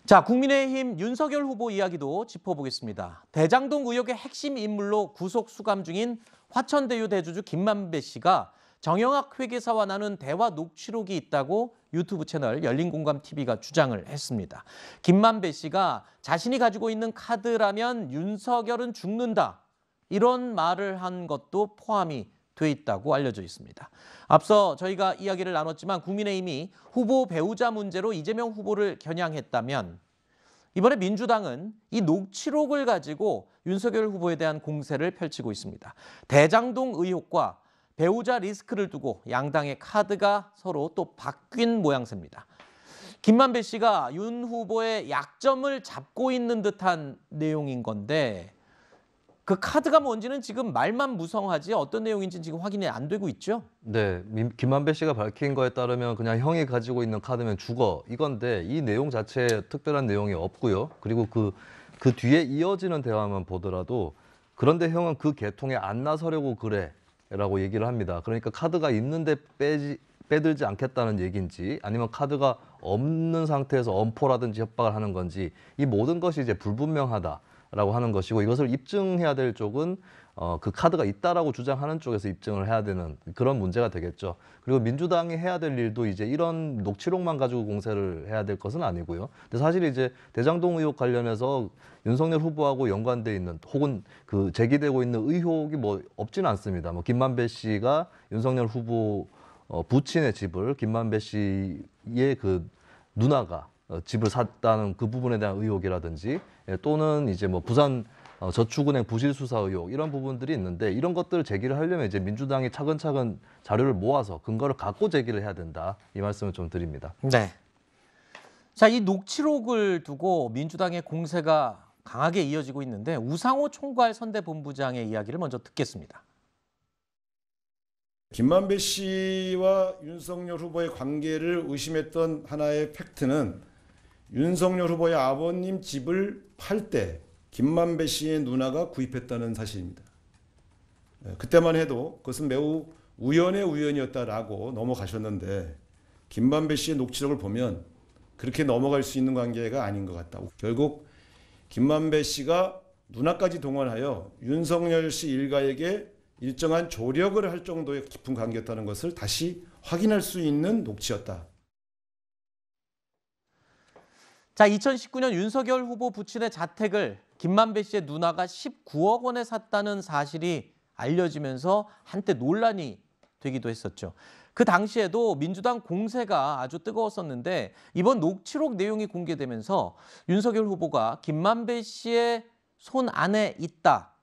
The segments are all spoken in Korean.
자, 국민의힘 윤석열 후보 이야기도 짚어보겠습니다. 대장동 의혹의 핵심 인물로 구속 수감 중인 화천대유 대주주 김만배 씨가 정영학 회계사와 나눈 대화 녹취록이 있다고 유튜브 채널 열린공감TV가 주장을 했습니다. 김만배 씨가 자신이 가지고 있는 카드라면 윤석열은 죽는다, 이런 말을 한 것도 포함이 돼 있다고 알려져 있습니다. 앞서 저희가 이야기를 나눴지만 국민의힘이 후보 배우자 문제로 이재명 후보를 겨냥했다면 이번에 민주당은 이 녹취록을 가지고 윤석열 후보에 대한 공세를 펼치고 있습니다. 대장동 의혹과 배우자 리스크를 두고 양당의 카드가 서로 또 바뀐 모양새입니다. 김만배 씨가 윤 후보의 약점을 잡고 있는 듯한 내용인 건데 그 카드가 뭔지는 지금 말만 무성하지 어떤 내용인지는 지금 확인이 안 되고 있죠? 네, 김만배 씨가 밝힌 거에 따르면 그냥 형이 가지고 있는 카드면 죽어, 이건데 이 내용 자체에 특별한 내용이 없고요. 그리고 그 뒤에 이어지는 대화만 보더라도 그런데 형은 그 계통에 안 나서려고 그래 라고 얘기를 합니다. 그러니까 카드가 있는데 빼들지 않겠다는 얘기인지 아니면 카드가 없는 상태에서 엄포라든지 협박을 하는 건지 이 모든 것이 이제 불분명하다라고 하는 것이고, 이것을 입증해야 될 쪽은 그 카드가 있다라고 주장하는 쪽에서 입증을 해야 되는 그런 문제가 되겠죠. 그리고 민주당이 해야 될 일도 이제 이런 녹취록만 가지고 공세를 해야 될 것은 아니고요. 근데 사실 이제 대장동 의혹 관련해서 윤석열 후보하고 연관돼 있는 혹은 그 제기되고 있는 의혹이 뭐 없지는 않습니다. 뭐 김만배 씨가 윤석열 후보 부친의 집을 김만배 씨의 그 누나가 집을 샀다는 그 부분에 대한 의혹이라든지 또는 이제 뭐 부산 저축은행 부실 수사 의혹, 이런 부분들이 있는데 이런 것들을 제기를 하려면 이제 민주당이 차근차근 자료를 모아서 근거를 갖고 제기를 해야 된다, 이 말씀을 좀 드립니다. 네. 자, 이 녹취록을 두고 민주당의 공세가 강하게 이어지고 있는데 우상호 총괄 선대본부장의 이야기를 먼저 듣겠습니다. 김만배 씨와 윤석열 후보의 관계를 의심했던 하나의 팩트는 윤석열 후보의 아버님 집을 팔 때 김만배 씨의 누나가 구입했다는 사실입니다. 그때만 해도 그것은 매우 우연의 우연이었다라고 넘어가셨는데 김만배 씨의 녹취록을 보면 그렇게 넘어갈 수 있는 관계가 아닌 것 같다. 결국 김만배 씨가 누나까지 동원하여 윤석열 씨 일가에게 일정한 조력을 할 정도의 깊은 관계였다는 것을 다시 확인할 수 있는 녹취였다. 자, 2019년 윤석열 후보 부친의 자택을 김만배 씨의 누나가 19억 원에 샀다는 사실이 알려지면서 한때 논란이 되기도 했었죠. 그 당시에도 민주당 공세가 아주 뜨거웠었는데 이번 녹취록 내용이 공개되면서 윤석열 후보가 김만배 씨의 손 안에 있다,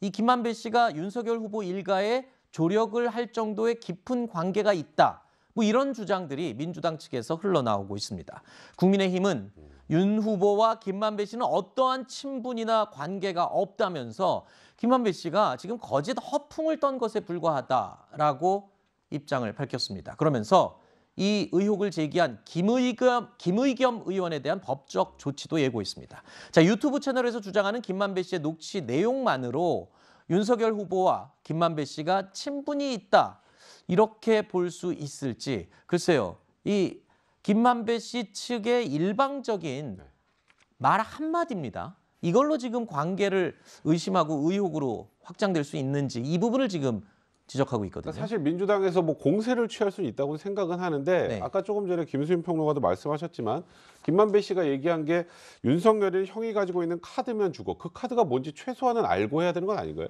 이 김만배 씨가 윤석열 후보 일가에 조력을 할 정도의 깊은 관계가 있다, 뭐 이런 주장들이 민주당 측에서 흘러나오고 있습니다. 국민의힘은 윤 후보와 김만배 씨는 어떠한 친분이나 관계가 없다면서 김만배 씨가 지금 거짓 허풍을 떤 것에 불과하다라고 입장을 밝혔습니다. 그러면서 이 의혹을 제기한 김의겸 의원에 대한 법적 조치도 예고했습니다. 자, 유튜브 채널에서 주장하는 김만배 씨의 녹취 내용만으로 윤석열 후보와 김만배 씨가 친분이 있다, 이렇게 볼 수 있을지, 글쎄요. 이 김만배 씨 측의 일방적인 말 한마디입니다. 이걸로 지금 관계를 의심하고 의혹으로 확장될 수 있는지, 이 부분을 지금 지적하고 있거든요. 사실 민주당에서 뭐 공세를 취할 수 있다고 생각은 하는데 네. 아까 조금 전에 김수민 평론가도 말씀하셨지만 김만배 씨가 얘기한 게 윤석열이 형이 가지고 있는 카드면 죽어, 그 카드가 뭔지 최소한은 알고 해야 되는 건 아닌가요?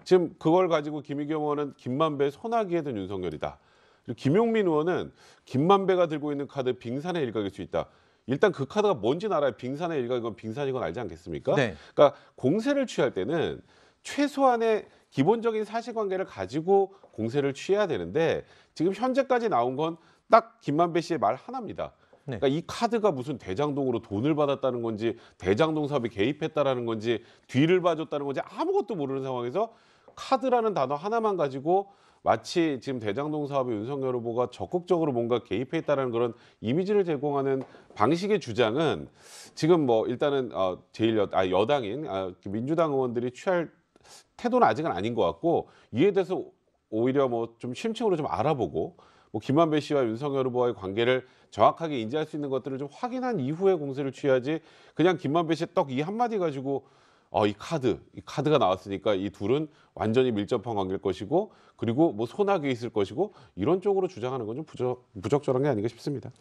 지금 그걸 가지고 김의겸 의원은 김만배의 손아귀에 든 윤석열이다. 그리고 김용민 의원은 김만배가 들고 있는 카드 빙산의 일각일 수 있다. 일단 그 카드가 뭔지는 알아야 빙산의 일각이건 빙산이건 알지 않겠습니까? 네. 그러니까 공세를 취할 때는 최소한의 기본적인 사실관계를 가지고 공세를 취해야 되는데 지금 현재까지 나온 건 딱 김만배 씨의 말 하나입니다. 네. 그러니까 이 카드가 무슨 대장동으로 돈을 받았다는 건지 대장동 사업에 개입했다라는 건지 뒤를 봐줬다는 건지 아무것도 모르는 상황에서 카드라는 단어 하나만 가지고 마치 지금 대장동 사업에 윤석열 후보가 적극적으로 뭔가 개입해 있다는 그런 이미지를 제공하는 방식의 주장은 지금 뭐 일단은 여당인 민주당 의원들이 취할 태도는 아직은 아닌 것 같고, 이에 대해서 오히려 뭐 좀 심층으로 좀 알아보고 뭐 김만배 씨와 윤석열 후보와의 관계를 정확하게 인지할 수 있는 것들을 좀 확인한 이후에 공세를 취해야지 그냥 김만배 씨 딱 이 한마디 가지고 이 카드가 나왔으니까 이 둘은 완전히 밀접한 관계일 것이고 그리고 뭐 손아귀에 있을 것이고 이런 쪽으로 주장하는 건 좀 부적절한 게 아닌가 싶습니다.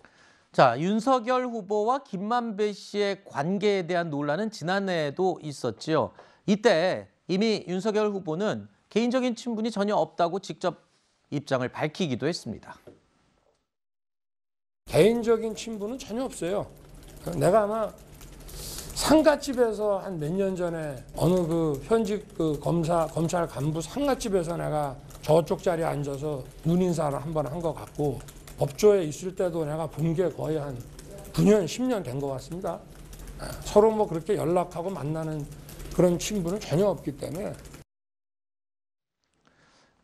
자, 윤석열 후보와 김만배 씨의 관계에 대한 논란은 지난해에도 있었지요. 이때 이미 윤석열 후보는 개인적인 친분이 전혀 없다고 직접 입장을 밝히기도 했습니다. 개인적인 친분은 전혀 없어요. 내가 아마 상가집에서 한 몇 년 전에 어느 그 현직 그 검찰 간부 상가집에서 내가 저쪽 자리에 앉아서 눈인사를 한 번 한 것 같고 법조에 있을 때도 내가 본 게 거의 한 9년, 10년 된 것 같습니다. 서로 뭐 그렇게 연락하고 만나는 그런 친분은 전혀 없기 때문에.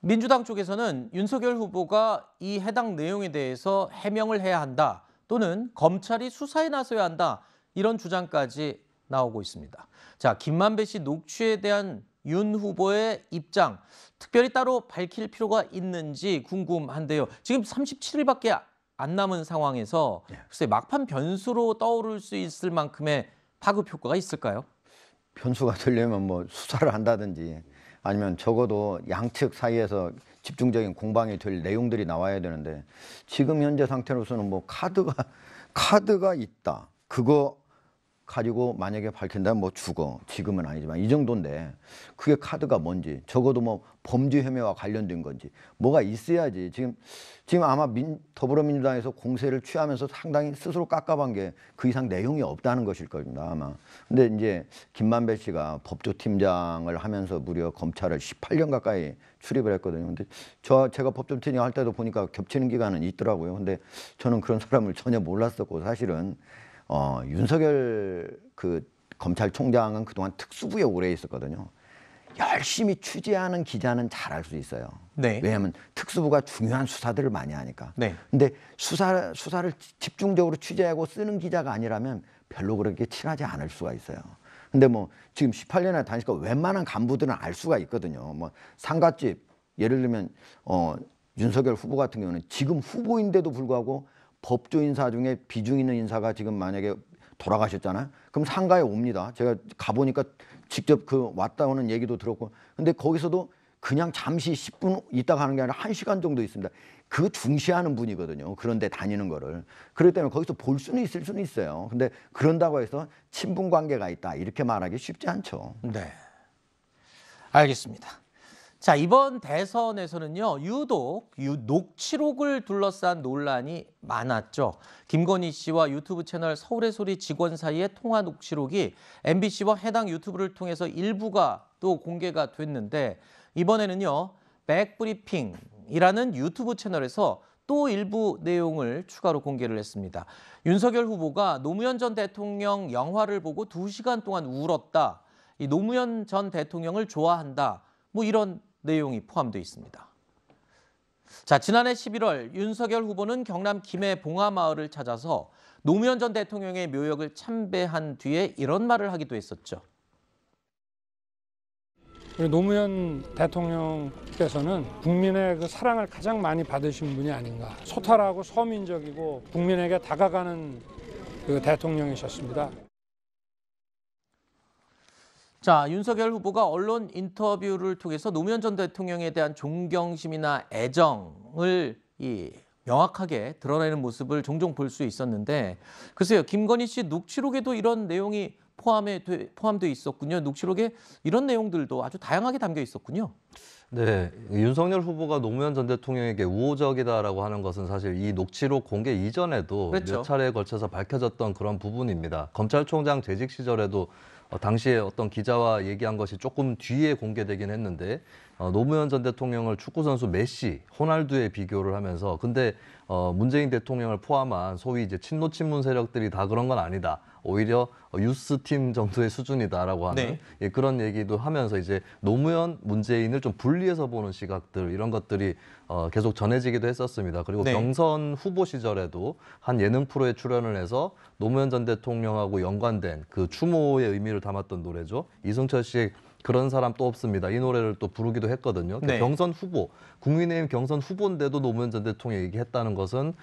민주당 쪽에서는 윤석열 후보가 이 해당 내용에 대해서 해명을 해야 한다 또는 검찰이 수사에 나서야 한다 이런 주장까지 나오고 있습니다. 자, 김만배 씨 녹취에 대한 윤 후보의 입장 특별히 따로 밝힐 필요가 있는지 궁금한데요. 지금 37일밖에 안 남은 상황에서 글쎄 막판 변수로 떠오를 수 있을 만큼의 파급 효과가 있을까요? 변수가 되려면 뭐 수사를 한다든지 아니면 적어도 양측 사이에서 집중적인 공방이 될 내용들이 나와야 되는데 지금 현재 상태로서는 뭐 카드가 있다. 그거 가지고 만약에 밝힌다면 뭐 죽어. 지금은 아니지만 이 정도인데 그게 카드가 뭔지 적어도 뭐 범죄 혐의와 관련된 건지 뭐가 있어야지. 지금 아마 더불어민주당에서 공세를 취하면서 상당히 스스로 깝깝한 게 그 이상 내용이 없다는 것일 겁니다 아마. 근데 이제 김만배 씨가 법조팀장을 하면서 무려 검찰을 18년 가까이 출입을 했거든요. 근데 제가 법조팀장 할 때도 보니까 겹치는 기간은 있더라고요. 근데 저는 그런 사람을 전혀 몰랐었고 사실은 윤석열 그 검찰총장은 그동안 특수부에 오래 있었거든요. 열심히 취재하는 기자는 잘할 수 있어요. 네. 왜냐하면 특수부가 중요한 수사들을 많이 하니까. 네. 근데 수사를 집중적으로 취재하고 쓰는 기자가 아니라면 별로 그렇게 친하지 않을 수가 있어요. 근데 뭐 지금 18년에 다니니까 웬만한 간부들은 알 수가 있거든요. 뭐 상가집 예를 들면 윤석열 후보 같은 경우는 지금 후보인데도 불구하고 법조 인사 중에 비중 있는 인사가 지금 만약에 돌아가셨잖아요. 그럼 상가에 옵니다. 제가 가보니까 직접 그 왔다 오는 얘기도 들었고. 근데 거기서도 그냥 잠시 10분 있다가 하는 게 아니라 1시간 정도 있습니다. 그 중시하는 분이거든요. 그런데 다니는 거를. 그렇기 때문에 거기서 볼 수는 있을 수는 있어요. 근데 그런다고 해서 친분 관계가 있다. 이렇게 말하기 쉽지 않죠. 네. 알겠습니다. 자, 이번 대선에서는요, 유독 녹취록을 둘러싼 논란이 많았죠. 김건희 씨와 유튜브 채널 서울의 소리 직원 사이의 통화 녹취록이 MBC와 해당 유튜브를 통해서 일부가 또 공개가 됐는데 이번에는요, 백브리핑이라는 유튜브 채널에서 또 일부 내용을 추가로 공개를 했습니다. 윤석열 후보가 노무현 전 대통령 영화를 보고 2시간 동안 울었다. 이 노무현 전 대통령을 좋아한다. 뭐 이런 내용이 포함되어 있습니다. 자, 지난해 11월 윤석열 후보는 경남 김해 봉하마을을 찾아서 노무현 전 대통령의 묘역을 참배한 뒤에 이런 말을 하기도 했었죠. 노무현 대통령께서는 국민의 그 사랑을 가장 많이 받으신 분이 아닌가. 소탈하고 서민적이고 국민에게 다가가는 그 대통령이셨습니다. 자, 윤석열 후보가 언론 인터뷰를 통해서 노무현 전 대통령에 대한 존경심이나 애정을 명확하게 드러내는 모습을 종종 볼 수 있었는데 글쎄요, 김건희 씨 녹취록에도 이런 내용이 포함되어 있었군요. 녹취록에 이런 내용들도 아주 다양하게 담겨 있었군요. 네, 윤석열 후보가 노무현 전 대통령에게 우호적이다라고 하는 것은 사실 이 녹취록 공개 이전에도 그렇죠. 몇 차례에 걸쳐서 밝혀졌던 그런 부분입니다. 검찰총장 재직 시절에도 당시에 어떤 기자와 얘기한 것이 조금 뒤에 공개되긴 했는데 노무현 전 대통령을 축구선수 메시, 호날두에 비교를 하면서 근데 문재인 대통령을 포함한 소위 이제 친노 친문 세력들이 다 그런 건 아니다. 오히려 유스팀 정도의 수준이다라고 하는 네. 예, 그런 얘기도 하면서 이제 노무현, 문재인을 좀 분리해서 보는 시각들 이런 것들이 계속 전해지기도 했었습니다. 그리고 네. 경선 후보 시절에도 한 예능 프로에 출연을 해서 노무현 전 대통령하고 연관된 그 추모의 의미를 담았던 노래죠. 이승철 씨의 그런 사람 또 없습니다. 이 노래를 또 부르기도 했거든요. 네. 경선 후보, 국민의힘 경선 후보인데도 노무현 전 대통령이 얘기했다는 것은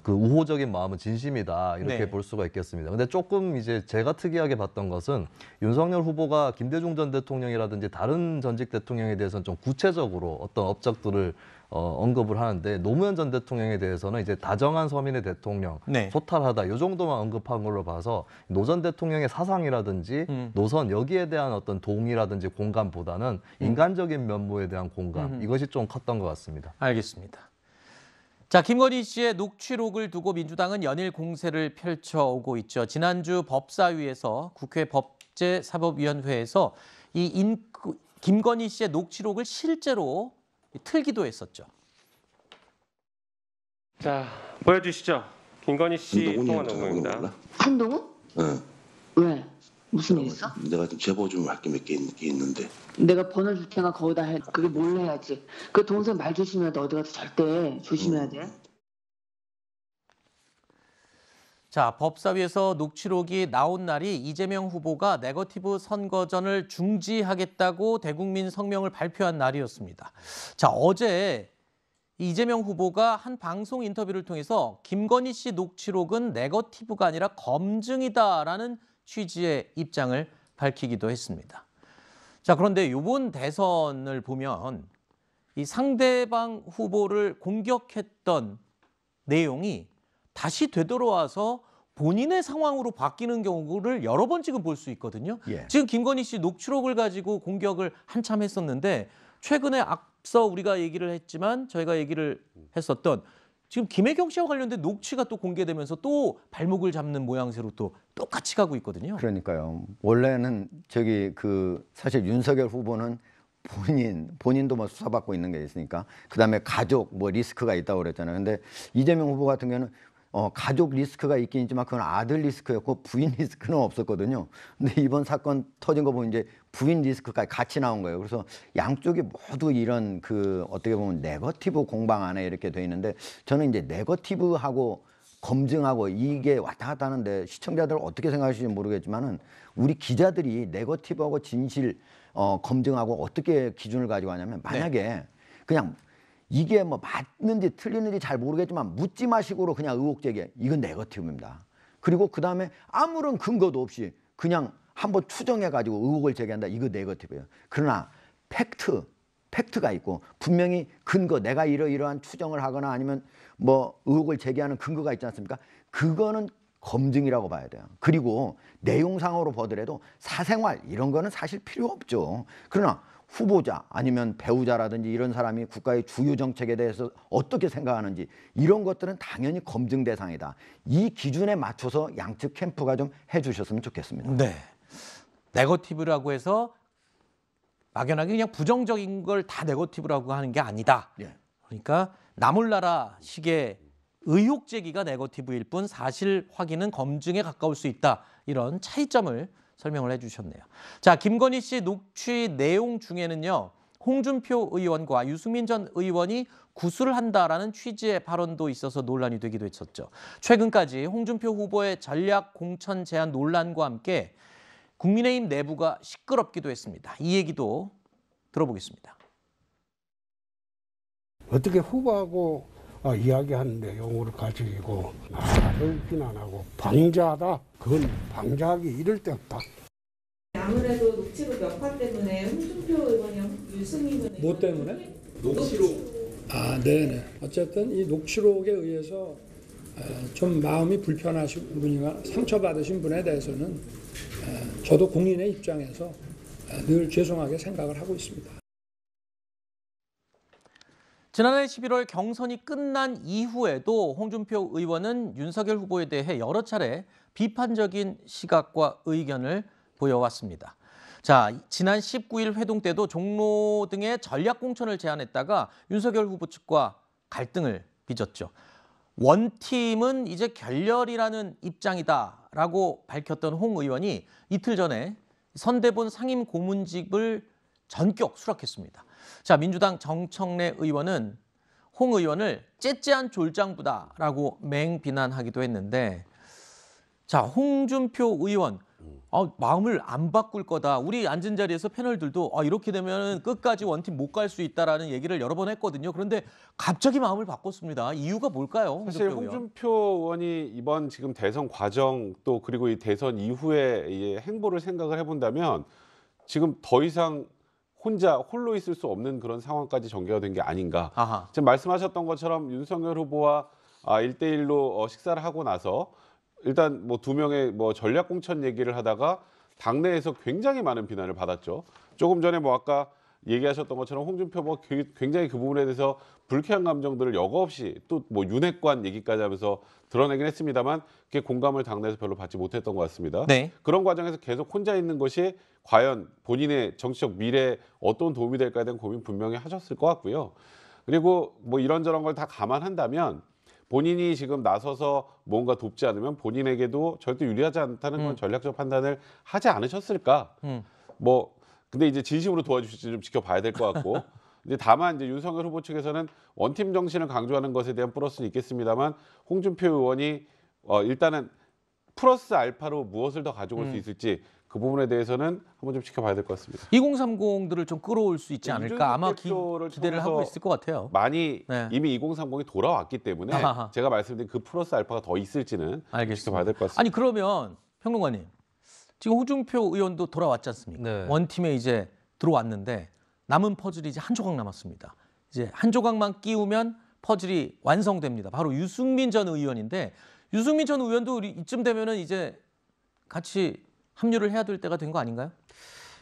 그 우호적인 마음은 진심이다 이렇게 네. 볼 수가 있겠습니다. 근데 조금 이제 제가 특이하게 봤던 것은 윤석열 후보가 김대중 전 대통령이라든지 다른 전직 대통령에 대해서는 좀 구체적으로 어떤 업적들을 언급을 하는데 노무현 전 대통령에 대해서는 이제 다정한 서민의 대통령, 네. 소탈하다 이 정도만 언급한 걸로 봐서 노 전 대통령의 사상이라든지 노선 여기에 대한 어떤 동의라든지 공감보다는 인간적인 면모에 대한 공감 이것이 좀 컸던 것 같습니다. 알겠습니다. 자, 김건희 씨의 녹취록을 두고 민주당은 연일 공세를 펼쳐오고 있죠. 지난주 법사위에서 국회 법제사법위원회에서 김건희 씨의 녹취록을 실제로 틀기도 했었죠. 자, 보여주시죠. 김건희 씨 통화 녹음입니다. 한동훈? 응. 왜? 무슨 일 있어? 내가 좀 제보 좀 할 게 몇 개 있는데. 내가 번호 줄 테니까 거기다 해. 그게 뭘 해야지. 그 동생 말 조심해야 돼. 어디 가서 절대 조심해야 돼. 자, 법사위에서 녹취록이 나온 날이 이재명 후보가 네거티브 선거전을 중지하겠다고 대국민 성명을 발표한 날이었습니다. 자, 어제 이재명 후보가 한 방송 인터뷰를 통해서 김건희 씨 녹취록은 네거티브가 아니라 검증이다라는 취지의 입장을 밝히기도 했습니다. 자, 그런데 이번 대선을 보면 이 상대방 후보를 공격했던 내용이 다시 되돌아와서 본인의 상황으로 바뀌는 경우를 여러 번 지금 볼 수 있거든요. 예. 지금 김건희 씨 녹취록을 가지고 공격을 한참 했었는데 최근에 앞서 우리가 얘기를 했지만 저희가 얘기를 했었던 지금 김혜경 씨와 관련된 녹취가 또 공개되면서 또 발목을 잡는 모양새로 또 똑같이 가고 있거든요. 그러니까요. 원래는 사실 윤석열 후보는 본인도 뭐 수사받고 있는 게 있으니까 그다음에 가족 뭐 리스크가 있다고 그랬잖아요. 근데 이재명 후보 같은 경우는 가족 리스크가 있긴 있지만 그건 아들 리스크였고 부인 리스크는 없었거든요. 근데 이번 사건 터진 거 보면 이제 부인 리스크까지 같이 나온 거예요. 그래서 양쪽이 모두 이런 어떻게 보면 네거티브 공방 안에 이렇게 돼 있는데 저는 이제 네거티브하고 검증하고 이게 왔다 갔다 하는데 시청자들 어떻게 생각하실지 모르겠지만은 우리 기자들이 네거티브하고 진실 검증하고 어떻게 기준을 가지고 하냐면 만약에 그냥 이게 뭐 맞는지 틀리는지 잘 모르겠지만 묻지 마식으로 그냥 의혹 제기 이건 네거티브입니다. 그리고 그다음에 아무런 근거도 없이 그냥 한번 추정해 가지고 의혹을 제기한다. 이거 네거티브예요. 그러나 팩트가 있고 분명히 근거 내가 이러이러한 추정을 하거나 아니면 뭐 의혹을 제기하는 근거가 있지 않습니까? 그거는 검증이라고 봐야 돼요. 그리고 내용상으로 보더라도 사생활 이런 거는 사실 필요 없죠. 그러나 후보자 아니면 배우자라든지 이런 사람이 국가의 주요 정책에 대해서 어떻게 생각하는지 이런 것들은 당연히 검증 대상이다. 이 기준에 맞춰서 양측 캠프가 좀 해주셨으면 좋겠습니다. 네, 네거티브라고 해서 막연하게 그냥 부정적인 걸 다 네거티브라고 하는 게 아니다. 예. 그러니까 나몰라라 식의 의혹 제기가 네거티브일 뿐 사실 확인은 검증에 가까울 수 있다. 이런 차이점을 설명을 해주셨네요. 자, 김건희 씨 녹취 내용 중에는요. 홍준표 의원과 유승민 전 의원이 구술을 한다라는 취지의 발언도 있어서 논란이 되기도 했었죠. 최근까지 홍준표 후보의 전략 공천 제안 논란과 함께 국민의힘 내부가 시끄럽기도 했습니다. 이 얘기도 들어보겠습니다. 어떻게 후보하고 이야기하는 내용을 가지고 나를 비난하고 방자하다. 그건 방자하기 이를 데 없다. 아무래도 녹취록 여파 때문에 홍준표 의원이랑 유승민 의원 뭐 때문에? 녹취록. 네네. 어쨌든 이 녹취록에 의해서 좀 마음이 불편하신 분이나 상처받으신 분에 대해서는 저도 국민의 입장에서 늘 죄송하게 생각을 하고 있습니다. 지난해 11월 경선이 끝난 이후에도 홍준표 의원은 윤석열 후보에 대해 여러 차례 비판적인 시각과 의견을 보여왔습니다. 자, 지난 19일 회동 때도 종로 등의 전략 공천을 제안했다가 윤석열 후보 측과 갈등을 빚었죠. 원팀은 이제 결렬이라는 입장이다라고 밝혔던 홍 의원이 이틀 전에 선대본 상임 고문직을 전격 수락했습니다. 자, 민주당 정청래 의원은 홍 의원을 째째한 졸장부다라고 맹비난하기도 했는데 자, 홍준표 의원 마음을 안 바꿀 거다. 우리 앉은 자리에서 패널들도 이렇게 되면 끝까지 원팀 못 갈 수 있다라는 얘기를 여러 번 했거든요. 그런데 갑자기 마음을 바꿨습니다. 이유가 뭘까요? 사실 의원? 홍준표 의원이 이번 지금 대선 과정 또 그리고 이 대선 이후의 이 행보를 생각을 해본다면 지금 더 이상 혼자 홀로 있을 수 없는 그런 상황까지 전개가 된 게 아닌가. 아하. 지금 말씀하셨던 것처럼 윤석열 후보와 1대1로 식사를 하고 나서 일단 뭐 두 명의 뭐 전략 공천 얘기를 하다가 당내에서 굉장히 많은 비난을 받았죠. 조금 전에 뭐 아까 얘기하셨던 것처럼 홍준표 후보가 굉장히 그 부분에 대해서 불쾌한 감정들을 여과 없이 또 뭐 윤핵관 얘기까지 하면서 드러내긴 했습니다만 그게 공감을 당내에서 별로 받지 못했던 것 같습니다. 네. 그런 과정에서 계속 혼자 있는 것이 과연 본인의 정치적 미래에 어떤 도움이 될까에 대한 고민 분명히 하셨을 것 같고요. 그리고 뭐 이런저런 걸 다 감안한다면 본인이 지금 나서서 뭔가 돕지 않으면 본인에게도 절대 유리하지 않다는 그런 전략적 판단을 하지 않으셨을까? 뭐 근데 이제 진심으로 도와주실지 좀 지켜봐야 될 것 같고. 이제 다만 이제 윤석열 후보 측에서는 원팀 정신을 강조하는 것에 대한 플러스는 있겠습니다만 홍준표 의원이 일단은 플러스 알파로 무엇을 더 가져올 수 있을지 그 부분에 대해서는 한번 좀 지켜봐야 될 것 같습니다. 2030들을 좀 끌어올 수 있지 않을까 아마 기대를 하고 있을 것 같아요. 많이 이미 2030이 돌아왔기 때문에 아하하. 제가 말씀드린 그 플러스 알파가 더 있을지는 지켜봐야 될 것 같습니다. 아니 그러면 평론가님 지금 홍준표 의원도 돌아왔지 않습니까? 네. 원팀에 이제 들어왔는데 남은 퍼즐이 이제 한 조각 남았습니다. 이제 한 조각만 끼우면 퍼즐이 완성됩니다. 바로 유승민 전 의원인데 유승민 전 의원도 이쯤 되면은 이제 같이 합류를 해야 될 때가 된 거 아닌가요?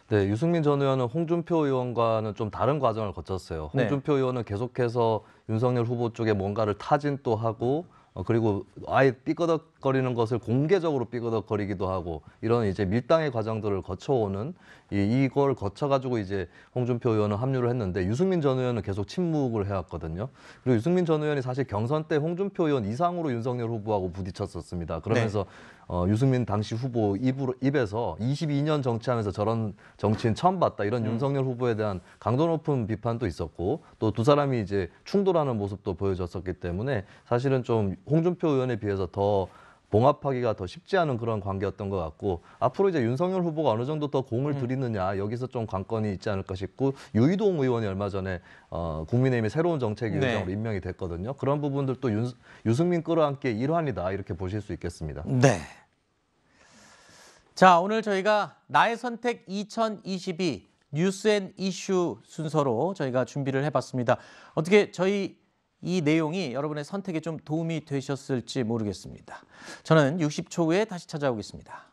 네, 유승민 전 의원은 홍준표 의원과는 좀 다른 과정을 거쳤어요. 네. 홍준표 의원은 계속해서 윤석열 후보 쪽에 뭔가를 타진도 하고 그리고 아예 삐거덕거리는 것을 공개적으로 삐거덕거리기도 하고 이런 이제 밀당의 과정들을 거쳐오는 이걸 거쳐가지고 이제 홍준표 의원은 합류를 했는데 유승민 전 의원은 계속 침묵을 해왔거든요. 그리고 유승민 전 의원이 사실 경선 때 홍준표 의원 이상으로 윤석열 후보하고 부딪혔었습니다. 그러면서 유승민 당시 후보 입에서 22년 정치하면서 저런 정치인 처음 봤다 이런 윤석열 후보에 대한 강도 높은 비판도 있었고 또 두 사람이 이제 충돌하는 모습도 보여줬었기 때문에 사실은 좀 홍준표 의원에 비해서 더 봉합하기가 더 쉽지 않은 그런 관계였던 것 같고 앞으로 이제 윤석열 후보가 어느 정도 더 공을 들이느냐 여기서 좀 관건이 있지 않을까 싶고 유이동 의원이 얼마 전에 국민의힘의 새로운 정책위원장으로 임명이 됐거든요. 그런 부분들도 유승민 끌어안기의 일환이다 이렇게 보실 수 있겠습니다. 네. 자, 오늘 저희가 나의 선택 2022 뉴스 앤 이슈 순서로 저희가 준비를 해봤습니다. 어떻게 저희 이 내용이 여러분의 선택에 좀 도움이 되셨을지 모르겠습니다. 저는 60초 후에 다시 찾아오겠습니다.